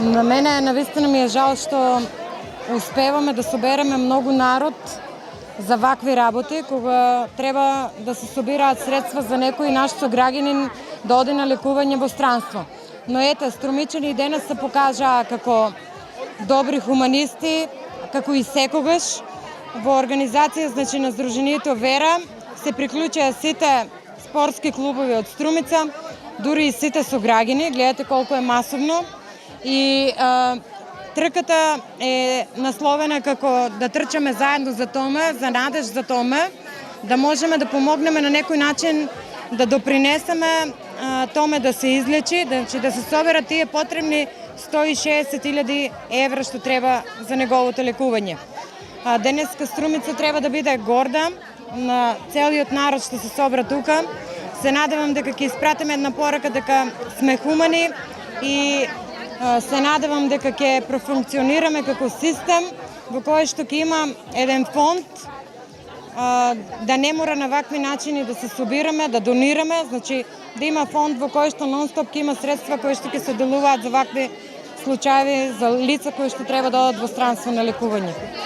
На мене навистина ми е жал што успеваме да собереме многу народ за вакви работи, кога треба да се собираат средства за некој наш сограѓанин да оди на лекување во странство. Но ете, Струмичани и денес се покажаа како добри хуманисти, како и секогаш. Во организација на Сдруженијето Вера се приклучија сите спортски клубови од Струмица, дури и сите сограѓани, гледате колку е масовно. И трката е насловена како да трчаме заедно за томе, за надеж за томе, да можеме да помогнеме на некој начин да допринесеме томе да се излечи, да се соберат тие потребни 160.000 евра што треба за неговото лекување. Денеска Струмица треба да биде горда на целиот народ што се собра тука. Се надевам дека ќе испратиме една порака дека сме хумани и се надевам дека ќе профункционираме како систем во кој што ќе има еден фонд, да не мора на вакви начини да се собираме, да донираме, значи да има фонд во кој што нон-стоп ќе има средства кои што ќе се делуваат за вакви случаи, за лица кои што треба да одат во странство на лекување.